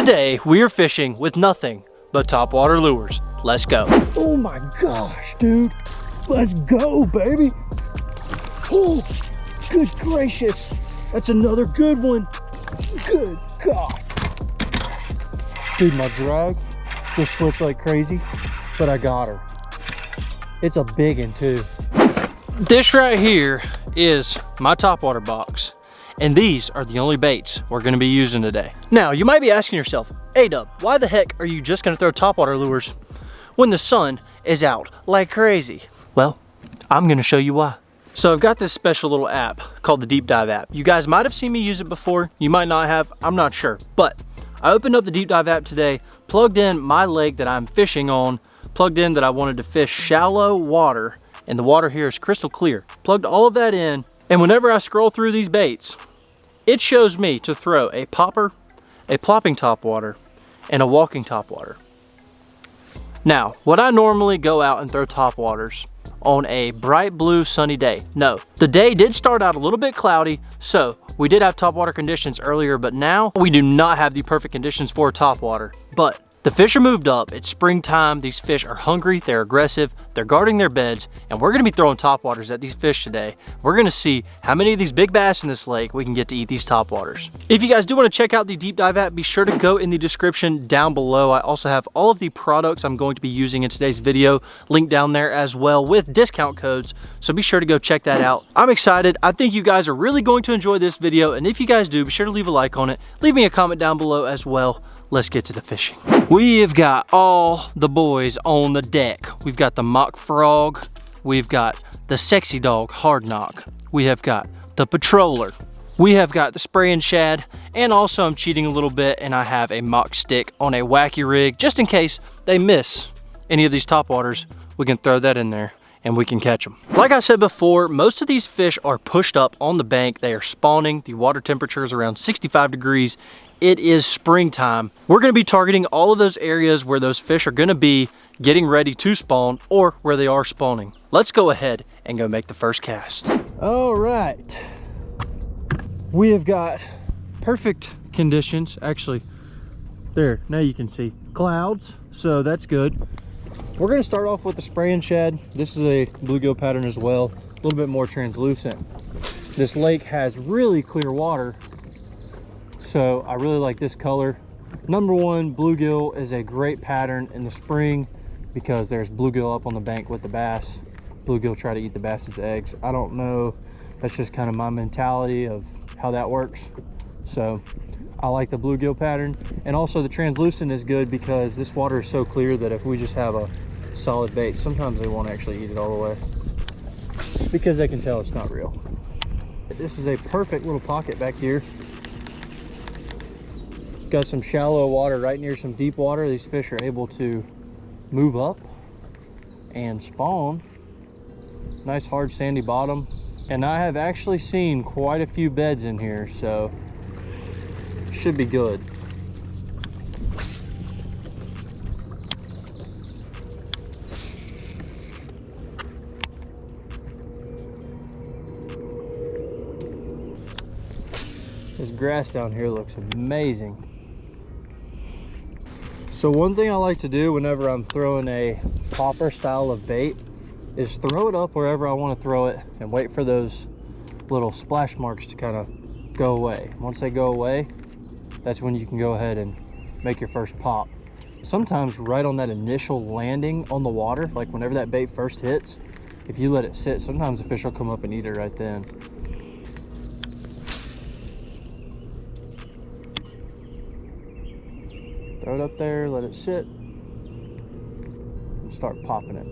Today, we are fishing with nothing but topwater lures. Let's go. Oh my gosh, dude. Let's go, baby. Oh, good gracious. That's another good one. Good God. Dude, my drag just slipped like crazy, but I got her. It's a big one too. This right here is my topwater box, and these are the only baits we're gonna be using today. Now, you might be asking yourself, ADUB, why the heck are you just gonna throw topwater lures when the sun is out like crazy? Well, I'm gonna show you why. So I've got this special little app called the Deep Dive app. You guys might have seen me use it before, you might not have, I'm not sure. But I opened up the Deep Dive app today, plugged in my lake that I'm fishing on, plugged in that I wanted to fish shallow water, and the water here is crystal clear. Plugged all of that in, and whenever I scroll through these baits, it shows me to throw a popper, a plopping topwater, and a walking topwater. Now, would I normally go out and throw topwaters on a bright blue sunny day? No. The day did start out a little bit cloudy, so we did have topwater conditions earlier, but now we do not have the perfect conditions for topwater. But the fish are moved up, it's springtime, these fish are hungry, they're aggressive, they're guarding their beds, and we're gonna be throwing topwaters at these fish today. We're gonna see how many of these big bass in this lake we can get to eat these topwaters. If you guys do wanna check out the Deep Dive app, be sure to go in the description down below. I also have all of the products I'm going to be using in today's video linked down there as well with discount codes, so be sure to go check that out. I'm excited, I think you guys are really going to enjoy this video, and if you guys do, be sure to leave a like on it, leave me a comment down below as well. Let's get to the fishing. We have got all the boys on the deck. We've got the mock frog. We've got the sexy dog hard knock. We have got the patroller. We have got the spray and shad. And also I'm cheating a little bit and I have a mock stick on a wacky rig. Just in case they miss any of these topwaters, we can throw that in there and we can catch them. Like I said before, most of these fish are pushed up on the bank. They are spawning. The water temperature is around 65 degrees. It is springtime. We're gonna be targeting all of those areas where those fish are gonna be getting ready to spawn or where they are spawning. Let's go ahead and go make the first cast. All right. We have got perfect conditions. Actually, there, now you can see clouds, so that's good. We're gonna start off with the spray and shad. This is a bluegill pattern as well, a little bit more translucent. This lake has really clear water, so I really like this color. Number one, bluegill is a great pattern in the spring because there's bluegill up on the bank with the bass. Bluegill try to eat the bass's eggs. I don't know, that's just kind of my mentality of how that works. So I like the bluegill pattern. And also the translucent is good because this water is so clear that if we just have a solid bait, sometimes they won't actually eat it all the way because they can tell it's not real. This is a perfect little pocket back here. Got some shallow water right near some deep water. These fish are able to move up and spawn. Nice hard sandy bottom. And I have actually seen quite a few beds in here, so should be good. This grass down here looks amazing. So one thing I like to do whenever I'm throwing a popper style of bait is throw it up wherever I want to throw it and wait for those little splash marks to kind of go away. Once they go away, that's when you can go ahead and make your first pop. Sometimes right on that initial landing on the water, like whenever that bait first hits, if you let it sit, sometimes the fish will come up and eat it right then. Throw it up there, let it sit, and start popping it.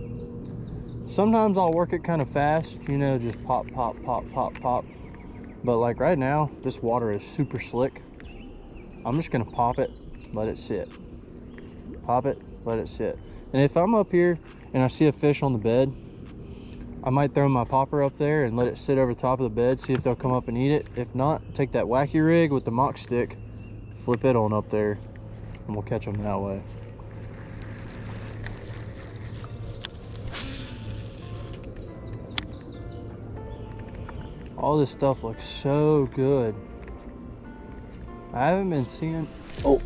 Sometimes I'll work it kind of fast, you know, just pop, pop, pop, pop, pop. But like right now, this water is super slick. I'm just gonna pop it, let it sit. Pop it, let it sit. And if I'm up here and I see a fish on the bed, I might throw my popper up there and let it sit over the top of the bed, see if they'll come up and eat it. If not, take that wacky rig with the mock stick, flip it on up there, and we'll catch them that way. All this stuff looks so good. I haven't been seeing, oh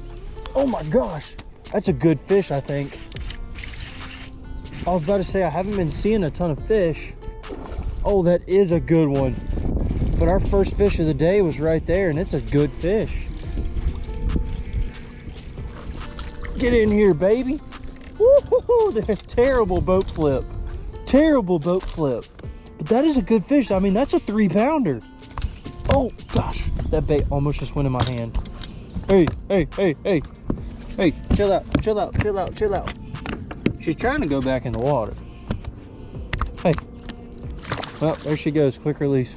Oh my gosh, that's a good fish, I think. I was about to say I haven't been seeing a ton of fish. Oh, that is a good one. But our first fish of the day was right there, and it's a good fish. Get in here, baby. Woo-hoo-hoo, terrible boat flip. Terrible boat flip. But that is a good fish. I mean, that's a 3-pounder. Oh gosh, that bait almost just went in my hand. Hey, hey, hey, hey. Hey, chill out, chill out, chill out, chill out. She's trying to go back in the water. Hey. Well, there she goes, quick release.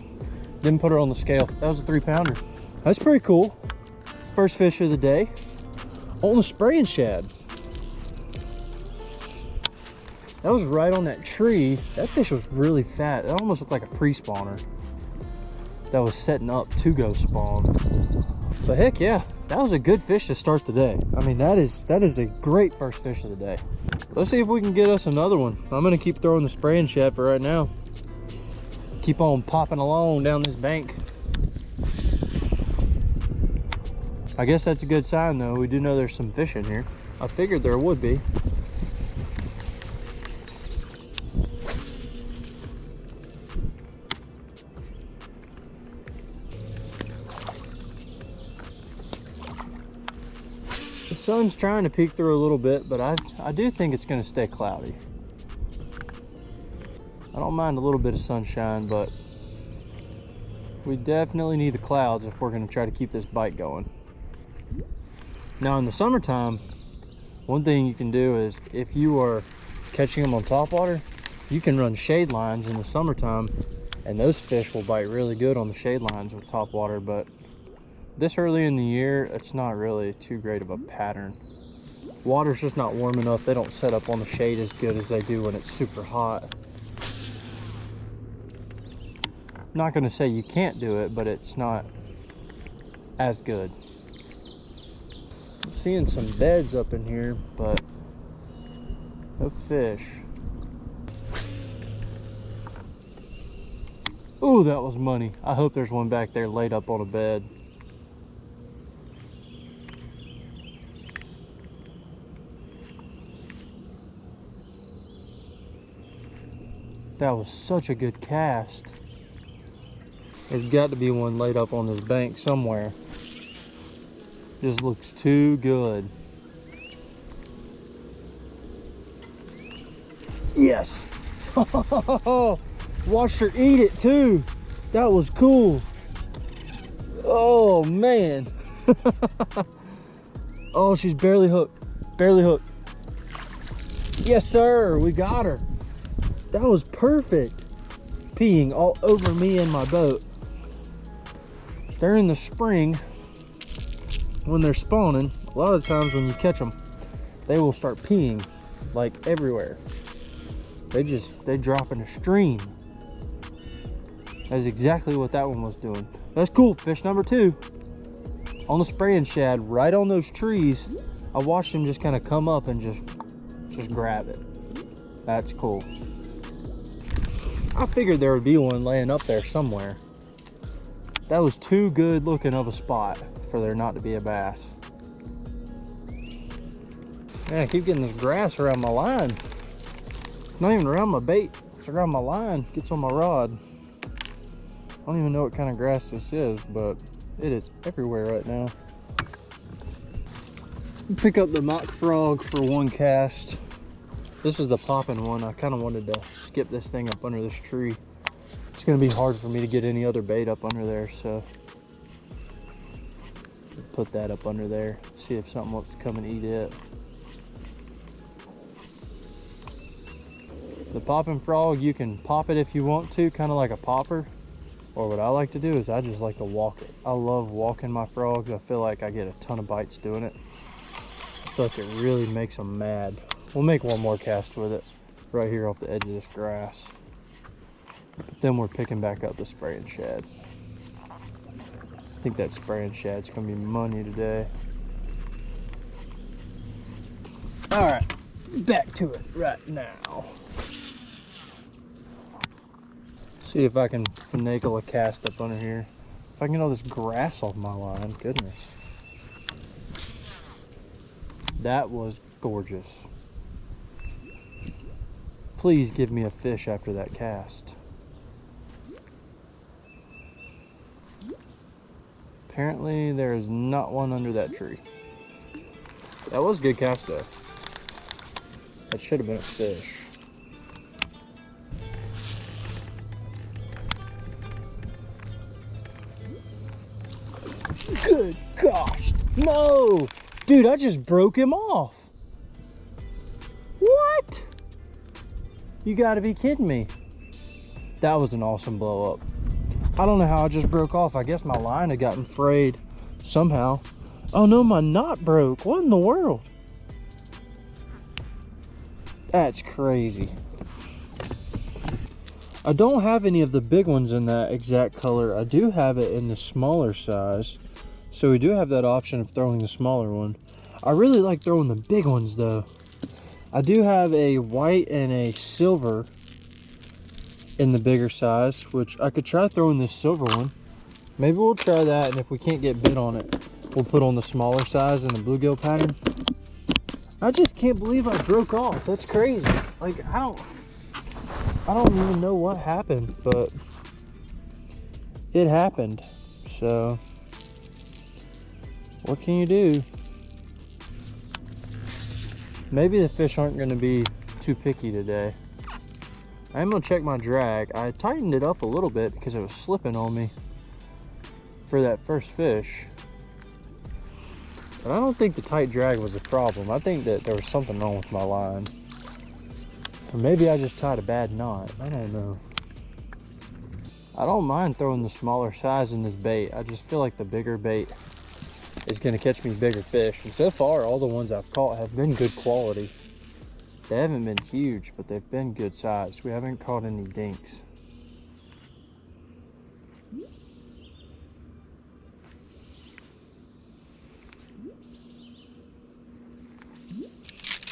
Didn't put her on the scale. That was a 3-pounder. That's pretty cool. First fish of the day on the spraying shad. That was right on that tree. That fish was really fat. It almost looked like a pre-spawner that was setting up to go spawn. But heck yeah, that was a good fish to start the day. I mean, that is a great first fish of the day. Let's see if we can get us another one. I'm gonna keep throwing the spraying shad for right now. Keep on popping along down this bank. I guess that's a good sign though. We do know there's some fish in here. I figured there would be. The sun's trying to peek through a little bit, but I do think it's going to stay cloudy. I don't mind a little bit of sunshine, but we definitely need the clouds if we're going to try to keep this bite going. Now in the summertime, one thing you can do is if you are catching them on topwater, you can run shade lines in the summertime, and those fish will bite really good on the shade lines with topwater. But this early in the year, it's not really too great of a pattern. Water's just not warm enough. They don't set up on the shade as good as they do when it's super hot. I'm not gonna say you can't do it, but it's not as good. I'm seeing some beds up in here, but no fish. Ooh, that was money. I hope there's one back there laid up on a bed. That was such a good cast. There's got to be one laid up on this bank somewhere. Just looks too good. Yes! Watched her eat it too. That was cool. Oh man. Oh, she's barely hooked. Barely hooked. Yes, sir. We got her. That was perfect. Peeing all over me and my boat. During the spring, when they're spawning, a lot of times when you catch them, they will start peeing like everywhere. They drop in a stream. That's exactly what that one was doing. That's cool. Fish number 2 on the spraying shad, right on those trees. I watched him just kind of come up and just grab it. That's cool. I figured there would be one laying up there somewhere. That was too good looking of a spot for there not to be a bass. Man, I keep getting this grass around my line. Not even around my bait, it's around my line, gets on my rod. I don't even know what kind of grass this is, but it is everywhere right now. Pick up the mock frog for one cast. This is the popping one. I kind of wanted to skip this thing up under this tree. It's going to be hard for me to get any other bait up under there, so put that up under there. See if something wants to come and eat it. The popping frog, you can pop it if you want to, kind of like a popper. Or what I like to do is I just like to walk it. I love walking my frogs. I feel like I get a ton of bites doing it. I feel like it really makes them mad. We'll make one more cast with it right here off the edge of this grass. But then we're picking back up the spraying shad. I think that spraying shad's gonna be money today. All right, back to it right now. See if I can finagle a cast up under here. If I can get all this grass off my line, goodness. That was gorgeous. Please give me a fish after that cast. Apparently there is not one under that tree. That was a good cast though. That should have been a fish. Good gosh, no! Dude, I just broke him off. What? You gotta be kidding me. That was an awesome blow up. I don't know how I just broke off. I guess my line had gotten frayed somehow. Oh no, my knot broke. What in the world? That's crazy. I don't have any of the big ones in that exact color. I do have it in the smaller size. So we do have that option of throwing the smaller one. I really like throwing the big ones though. I do have a white and a silver in the bigger size, which I could try throwing this silver one. Maybe we'll try that, and if we can't get bit on it, we'll put on the smaller size in the bluegill pattern. I just can't believe I broke off. That's crazy. Like, I don't even know what happened, but it happened. So what can you do? Maybe the fish aren't going to be too picky today. I am going to check my drag. I tightened it up a little bit because it was slipping on me for that first fish. But I don't think the tight drag was a problem. I think that there was something wrong with my line. Or maybe I just tied a bad knot. I don't know. I don't mind throwing the smaller size in this bait. I just feel like the bigger bait is going to catch me bigger fish. And so far, all the ones I've caught have been good quality. They haven't been huge, but they've been good sized. We haven't caught any dinks.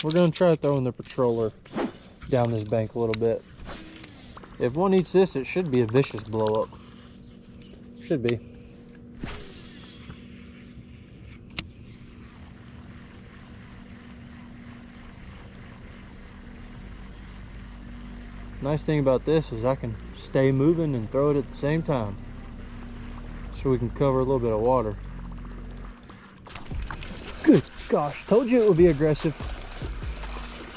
We're going to try throwing the patroller down this bank a little bit. If one eats this, it should be a vicious blow up. Should be. Nice thing about this is I can stay moving and throw it at the same time, so we can cover a little bit of water. Good gosh, told you it would be aggressive.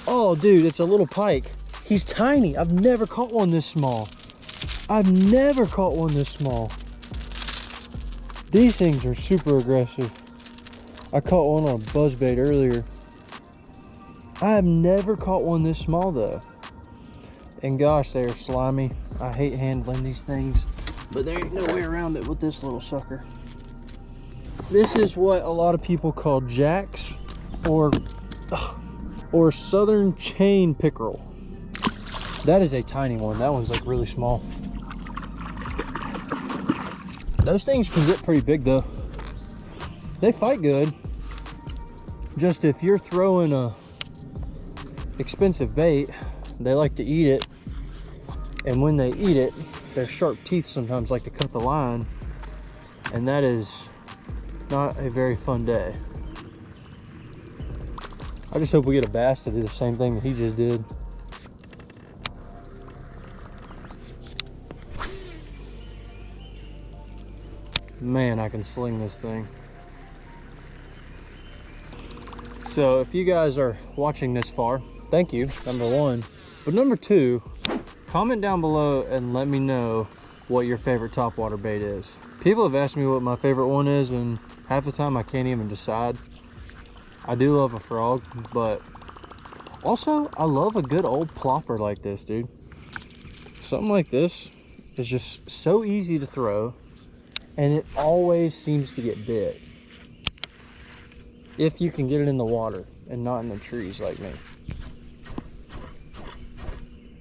Oh dude, it's a little pike. He's tiny. I've never caught one this small. I've never caught one this small. These things are super aggressive. I caught one on a buzzbait earlier. I have never caught one this small though. And gosh, they are slimy. I hate handling these things, but there ain't no way around it with this little sucker. This is what a lot of people call jacks or southern chain pickerel. That is a tiny one. That one's like really small. Those things can get pretty big though. They fight good. Just if you're throwing a expensive bait, they like to eat it, and when they eat it, their sharp teeth sometimes like to cut the line, and that is not a very fun day. I just hope we get a bass to do the same thing that he just did. Man, I can sling this thing. So if you guys are watching this far, thank you, number one. But number two, comment down below and let me know what your favorite topwater bait is. People have asked me what my favorite one is, and half the time I can't even decide. I do love a frog, but also I love a good old plopper like this, dude. Something like this is just so easy to throw, and it always seems to get bit. If you can get it in the water and not in the trees like me.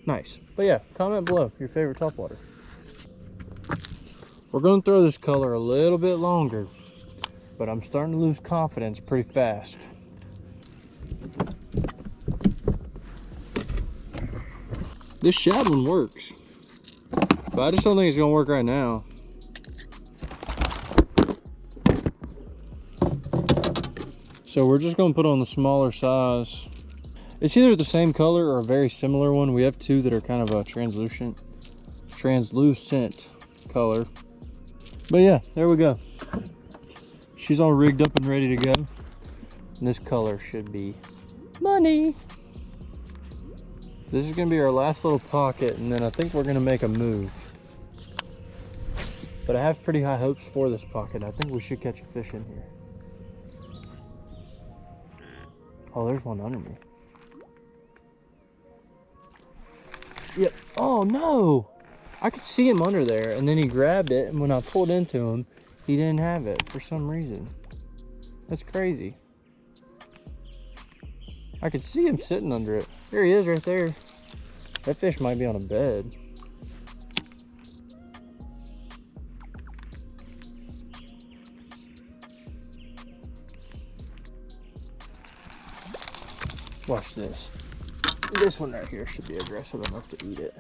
Nice. But yeah, comment below your favorite topwater. We're going to throw this color a little bit longer, but I'm starting to lose confidence pretty fast. This shad one works, but I just don't think it's going to work right now. So we're just gonna put on the smaller size. It's either the same color or a very similar one. We have two that are kind of a translucent color. But yeah, there we go. She's all rigged up and ready to go. And this color should be money. This is gonna be our last little pocket, and then I think we're gonna make a move. But I have pretty high hopes for this pocket. I think we should catch a fish in here. Oh, there's one under me. Yep. Oh no! I could see him under there, and then he grabbed it, and when I pulled into him, he didn't have it for some reason. That's crazy. I could see him sitting under it. There he is right there. That fish might be on a bed. Watch this. This one right here should be aggressive enough to eat it.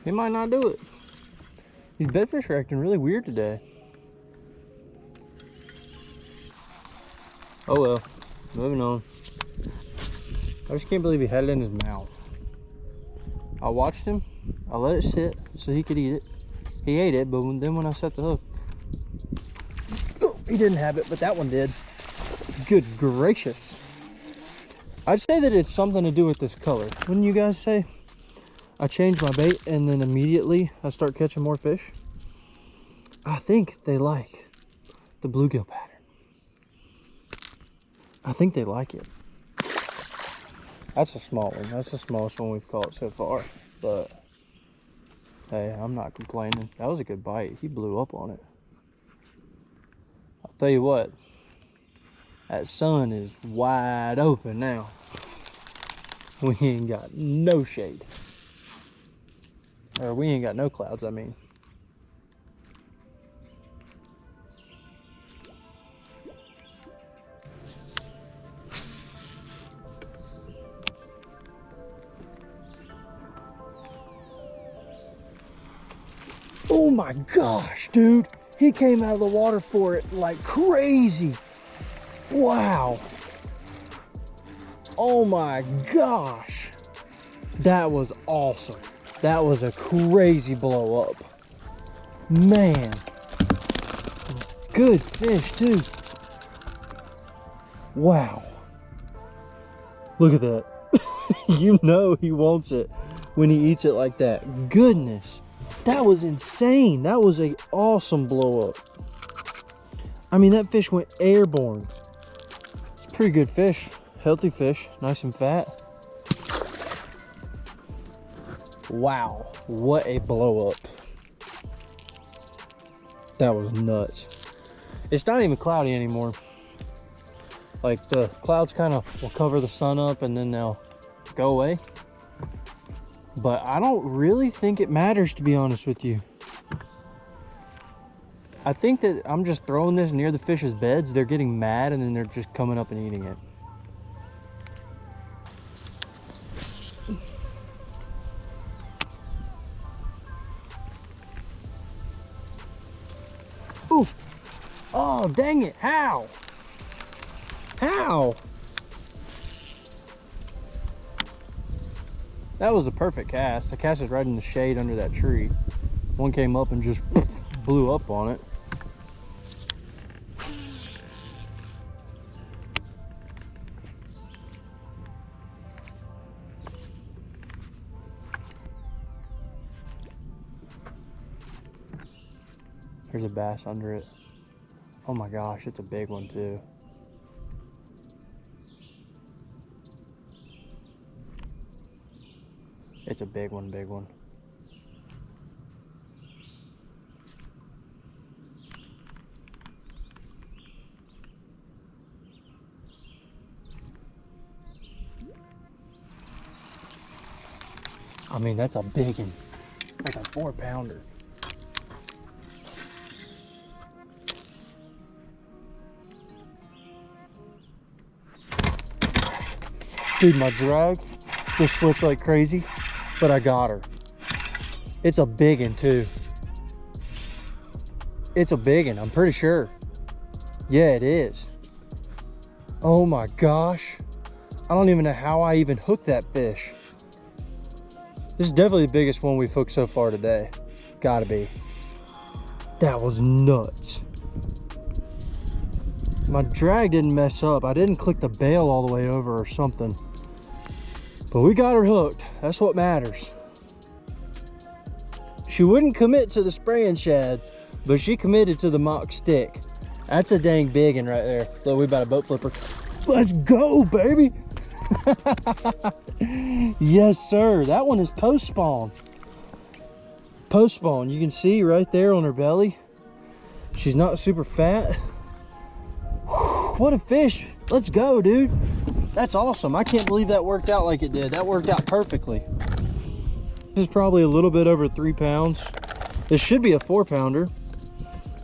He might not do it. These bedfish are acting really weird today. Oh well, moving on. I just can't believe he had it in his mouth. I watched him, I let it sit so he could eat it. He ate it, but then when I set the hook, oh, he didn't have it, but that one did. Good gracious. I'd say that it's something to do with this color. Wouldn't you guys say? I change my bait and then immediately I start catching more fish. I think they like the bluegill pattern. I think they like it. That's a small one. That's the smallest one we've caught so far. But hey, I'm not complaining. That was a good bite. He blew up on it. I'll tell you what, that sun is wide open now. We ain't got no shade. Or we ain't got no clouds, I mean. Oh my gosh, dude. He came out of the water for it like crazy. Wow. Oh my gosh. That was awesome. That was a crazy blow up. Man. Good fish too. Wow. Look at that. You know he wants it when he eats it like that. Goodness. That was insane. That was an awesome blow up. I mean, that fish went airborne. It's a pretty good fish. Healthy fish. Nice and fat. Wow, what a blow up. That was nuts. It's not even cloudy anymore. Like the clouds kind of will cover the sun up and then they'll go away. But I don't really think it matters, to be honest with you. I think that I'm just throwing this near the fish's beds. They're getting mad and then they're just coming up and eating it. Ooh. Oh, dang it. How? How? That was a perfect cast. I cast it right in the shade under that tree. One came up and just blew up on it. There's a bass under it. Oh my gosh, it's a big one too. It's a big one, big one. I mean, that's a big one. Like a 4-pounder. Dude, my drag just slipped like crazy, but I got her. It's a big one too. It's a big one, I'm pretty sure. Yeah, it is. Oh my gosh. I don't even know how I even hooked that fish. This is definitely the biggest one we've hooked so far today. Gotta be. That was nuts. My drag didn't mess up. I didn't click the bail all the way over or something. But we got her hooked. That's what matters. She wouldn't commit to the spraying shad, but she committed to the mock stick. That's a dang big one right there. Look, we about a boat flipper. Let's go, baby. Yes, sir. That one is post spawn. Post spawn. You can see right there on her belly. She's not super fat. What a fish. Let's go, dude. That's awesome. I can't believe that worked out like it did. That worked out perfectly. This is probably a little bit over 3 pounds. This should be a 4-pounder,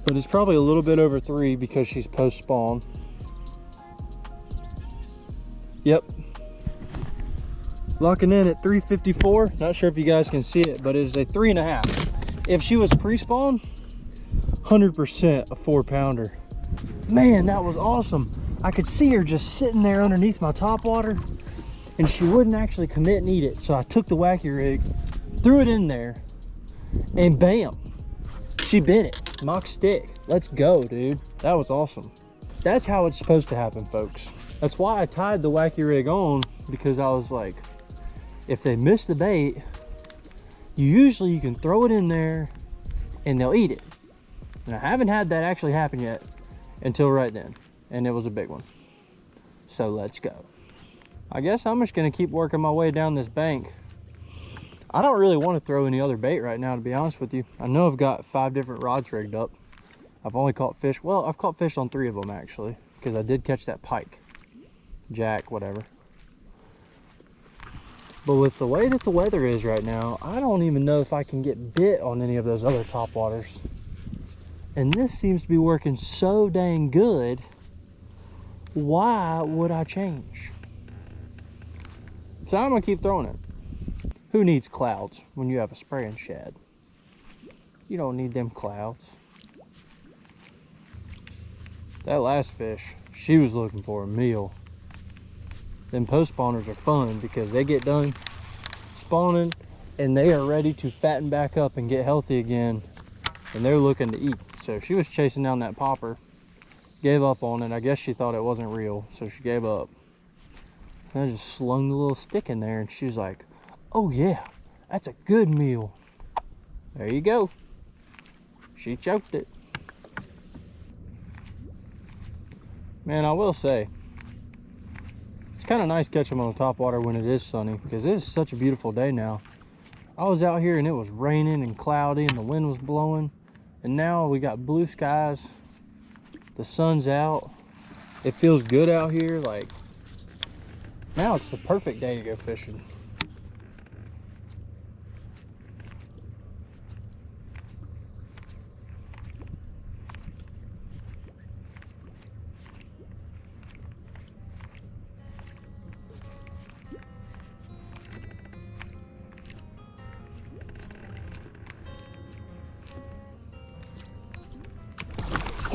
but it's probably a little bit over 3 because she's post spawn. Yep. Locking in at 354. Not sure if you guys can see it, but it is a 3.5. If she was pre-spawn, 100% a 4-pounder. Man, that was awesome. I could see her just sitting there underneath my topwater, and she wouldn't actually commit and eat it. So I took the wacky rig, threw it in there, and bam, she bit it. Mock stick. Let's go, dude. That was awesome. That's how it's supposed to happen, folks. That's why I tied the wacky rig on, because I was like, if they miss the bait, you can throw it in there and they'll eat it. And I haven't had that actually happen yet until right then, and it was a big one. So let's go. I guess I'm just gonna keep working my way down this bank. I don't really want to throw any other bait right now, to be honest with you. I know I've got 5 different rods rigged up. I've only caught fish. Well, I've caught fish on 3 of them actually, because I did catch that pike, jack, whatever. But with the way that the weather is right now, I don't even know if I can get bit on any of those other topwaters. And this seems to be working so dang good. Why would I change? So I'm gonna keep throwing it. Who needs clouds when you have a spraying shad? You don't need them clouds. That last fish, she was looking for a meal. Them post spawners are fun because they get done spawning and they are ready to fatten back up and get healthy again, and they're looking to eat. So she was chasing down that popper, gave up on it. I guess she thought it wasn't real, so she gave up. And I just slung the little stick in there and she was like, oh yeah, that's a good meal. There you go. She choked it. Man, I will say, it's kind of nice catching them on the topwater when it is sunny, because it is such a beautiful day now. I was out here and it was raining and cloudy and the wind was blowing, and now we got blue skies, the sun's out, it feels good out here. Like, now it's the perfect day to go fishing.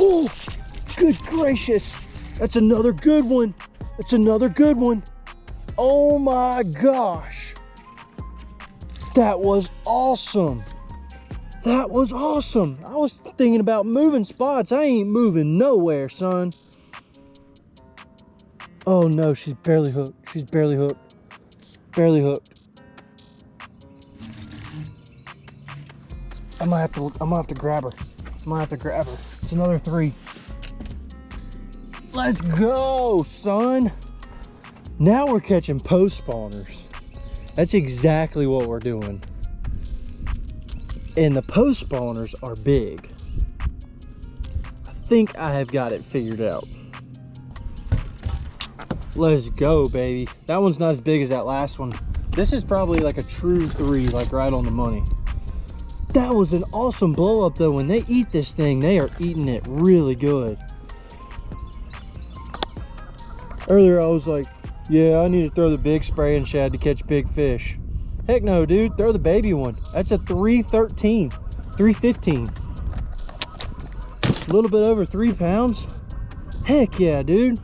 Oh, good gracious. That's another good one. That's another good one. Oh my gosh. That was awesome. That was awesome. I was thinking about moving spots. I ain't moving nowhere, son. Oh no, she's barely hooked. She's barely hooked. Barely hooked. I might have to grab her. I might have to grab her. It's another 3. Let's go, son. Now we're catching post spawners. That's exactly what we're doing. And the post spawners are big. I think I have got it figured out. Let's go, baby. That one's not as big as that last one. This is probably like a true 3, like right on the money. That was an awesome blow up though. When they eat this thing, they are eating it really good. Earlier I was like, yeah, I need to throw the big spraying shad to catch big fish. Heck no, dude, throw the baby one. That's a 313, 315. A little bit over 3 pounds. Heck yeah, dude.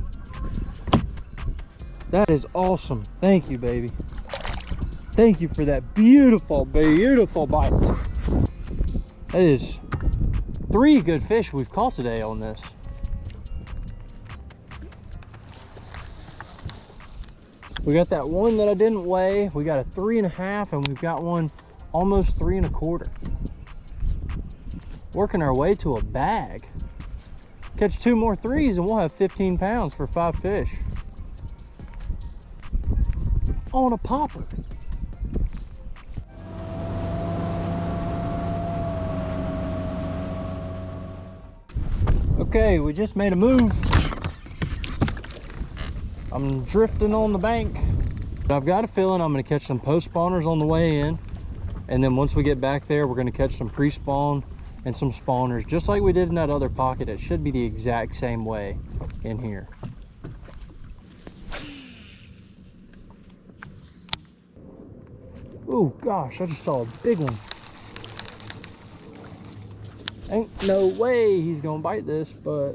That is awesome. Thank you, baby. Thank you for that beautiful, beautiful bite. That is 3 good fish we've caught today on this. We got that one that I didn't weigh. We got a 3.5, and we've got one almost 3.25. Working our way to a bag. Catch 2 more 3s and we'll have 15 pounds for 5 fish. On a popper. Okay, we just made a move. I'm drifting on the bank. I've got a feeling I'm gonna catch some post spawners on the way in. And then once we get back there, we're gonna catch some pre-spawn and some spawners, just like we did in that other pocket. It should be the exact same way in here. Oh gosh, I just saw a big one. Ain't no way he's gonna bite this, but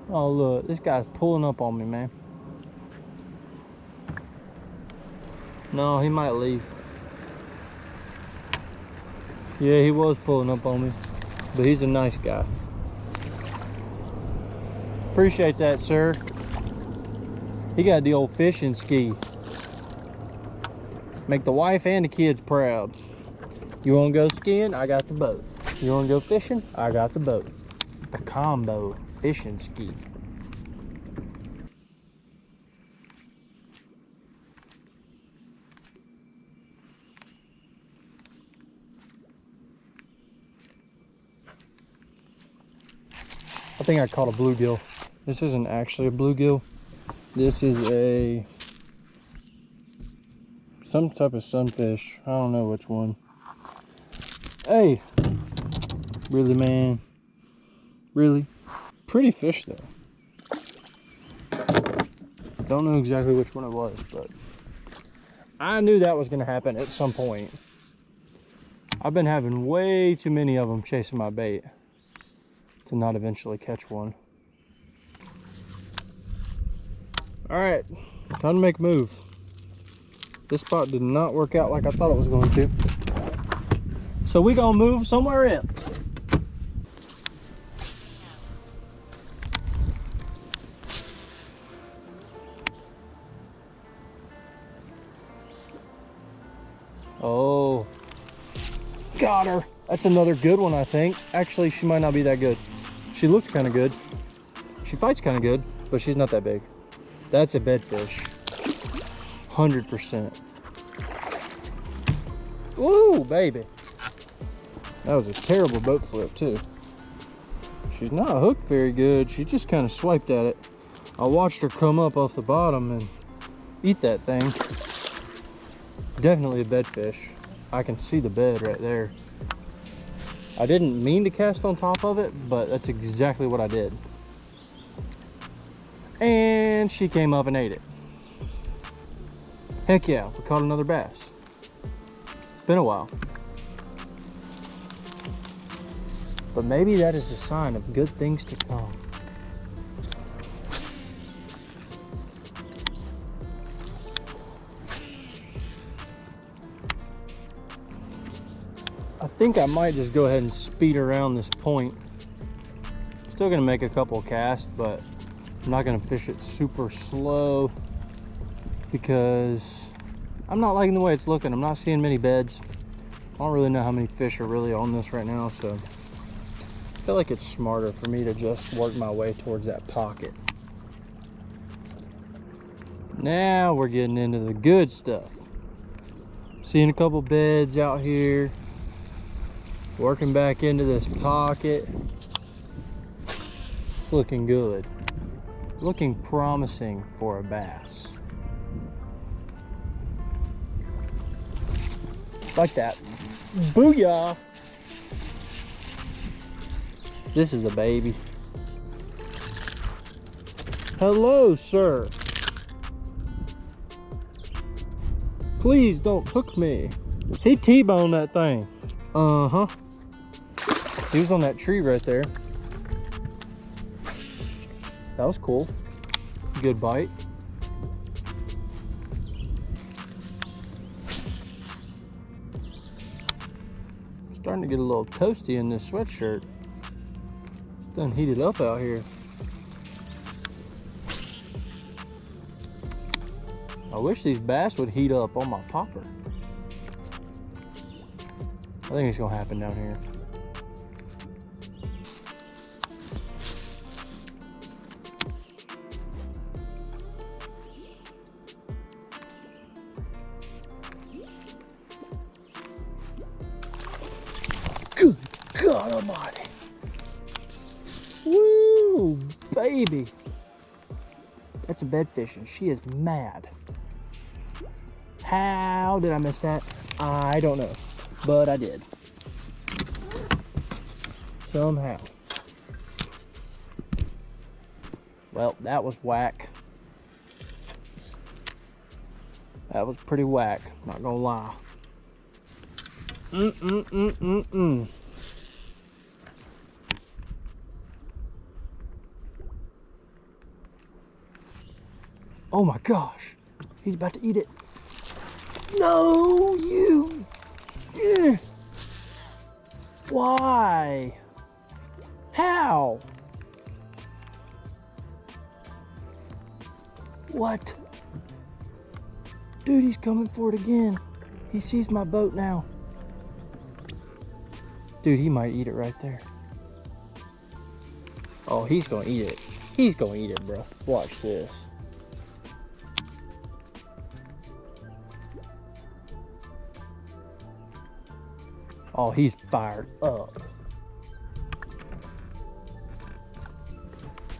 oh look, this guy's pulling up on me, man. No, he might leave. Yeah, he was pulling up on me, but he's a nice guy. Appreciate that, sir. He got the old fishing ski. Make the wife and the kids proud. You wanna go skiing? I got the boat. You wanna go fishing? I got the boat. The combo fishing ski. I think I caught a bluegill. This isn't actually a bluegill. This is some type of sunfish. I don't know which one. Hey, really, man? Really? Pretty fish though. Don't know exactly which one it was, but I knew that was gonna happen at some point. I've been having way too many of them chasing my bait to not eventually catch one. All right, time to make a move. This spot did not work out like I thought it was going to. So we gonna move somewhere else. Oh, got her. That's another good one, I think. Actually, she might not be that good. She looks kind of good. She fights kind of good, but she's not that big. That's a bedfish. 100%. Woo, baby. That was a terrible boat flip, too. She's not hooked very good. She just kind of swiped at it. I watched her come up off the bottom and eat that thing. Definitely a bedfish. I can see the bed right there. I didn't mean to cast on top of it, but that's exactly what I did. And she came up and ate it. Heck yeah, we caught another bass. It's been a while. But maybe that is a sign of good things to come. I think I might just go ahead and speed around this point. Still gonna make a couple of casts, but I'm not gonna fish it super slow because I'm not liking the way it's looking. I'm not seeing many beds. I don't really know how many fish are really on this right now, so I feel like it's smarter for me to just work my way towards that pocket. Now we're getting into the good stuff. Seeing a couple beds out here. Working back into this pocket. It's looking good. Looking promising for a bass. Like that. Booyah! This is a baby. Hello, sir. Please don't hook me. He T-boned that thing. Uh-huh. He was on that tree right there. That was cool. Good bite. Starting to get a little toasty in this sweatshirt. It's done heated up out here. I wish these bass would heat up on my popper. I think it's gonna happen down here. Good God Almighty. Woo, baby. That's a bedfish and she is mad. How did I miss that? I don't know, but I did. Somehow. Well, that was whack. That was pretty whack, not gonna lie. Oh my gosh, he's about to eat it. No, you. Yeah. Why? How? What? Dude, he's coming for it again. He sees my boat now. Dude, he might eat it right there. Oh, he's gonna eat it. He's gonna eat it, bro. Watch this. Oh, he's fired up.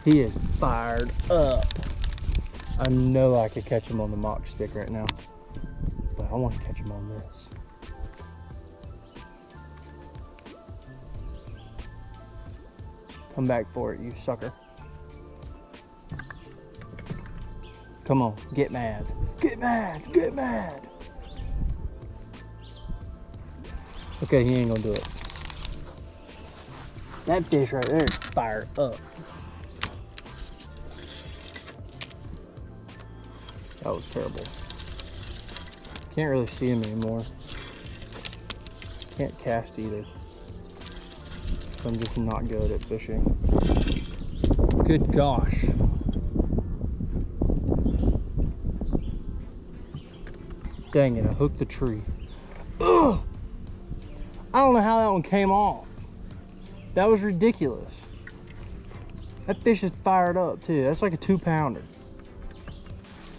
He is fired up. I know I could catch him on the mock stick right now, but I want to catch him on this. Come back for it, you sucker. Come on, get mad. Get mad, get mad. Okay, he ain't gonna do it. That fish right there is fired up. That was terrible. Can't really see him anymore. Can't cast either. So I'm just not good at fishing. Good gosh. Dang it, I hooked the tree. Ugh! I don't know how that one came off. That was ridiculous. That fish is fired up too. That's like a 2-pounder.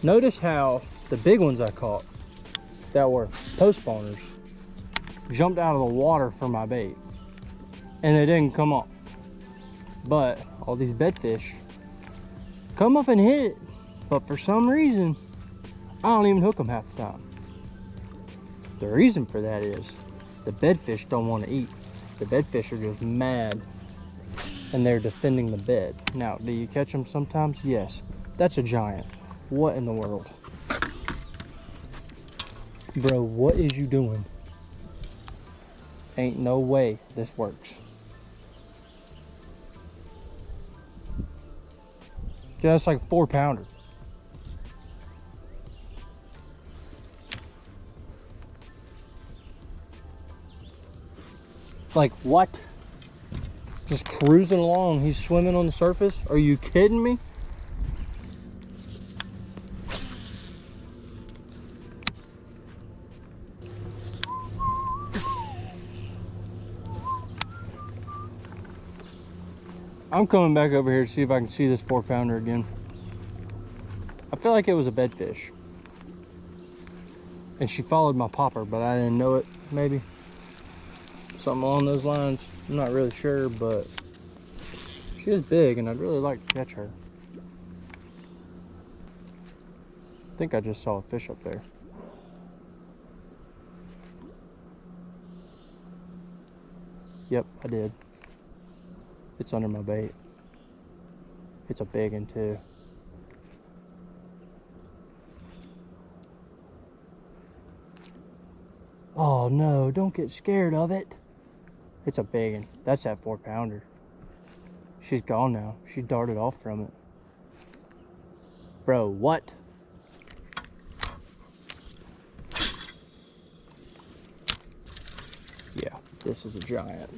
Notice how the big ones I caught that were post spawners jumped out of the water for my bait and they didn't come off. But all these bedfish come up and hit, but for some reason I don't even hook them half the time. The reason for that is the bedfish don't want to eat. The bedfish are just mad and they're defending the bed. Now, do you catch them sometimes? Yes. That's a giant. What in the world? Bro, what is you doing? Ain't no way this works. Dude, that's like a 4-pounder. Like what? Just cruising along, he's swimming on the surface? Are you kidding me? I'm coming back over here to see if I can see this 4-pounder again. I feel like it was a bedfish. And she followed my popper, but I didn't know it, maybe. Something along those lines. I'm not really sure, but she is big and I'd really like to catch her. I think I just saw a fish up there. Yep, I did. It's under my bait. It's a big one too. Oh no, don't get scared of it. It's a big one. That's that 4-pounder. She's gone now. She darted off from it. Bro, what? Yeah, this is a giant.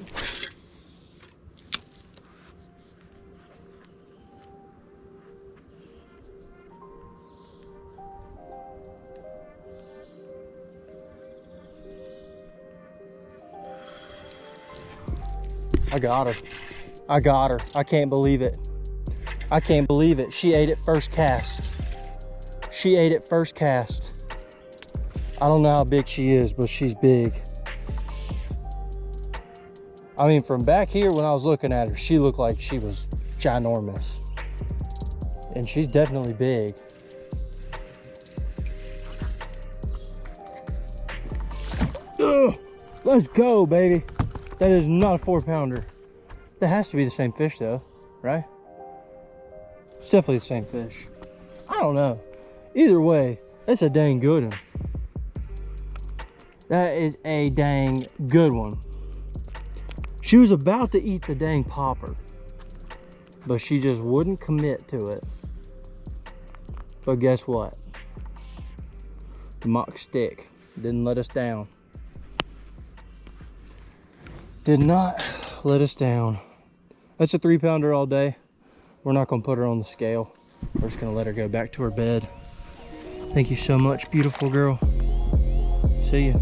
I got her. I got her. I can't believe it. I can't believe it. She ate it first cast. She ate it first cast. I don't know how big she is, but she's big. I mean, from back here when I was looking at her, she looked like she was ginormous. And she's definitely big. Ugh, let's go, baby. That is not a 4-pounder. That has to be the same fish though, right? It's definitely the same fish. I don't know. Either way, that's a dang good one. That is a dang good one. She was about to eat the dang popper, but she just wouldn't commit to it. But guess what? The mock stick didn't let us down. Did not let us down. That's a 3-pounder all day. We're not gonna put her on the scale. We're just gonna let her go back to her bed. Thank you so much, beautiful girl. See ya.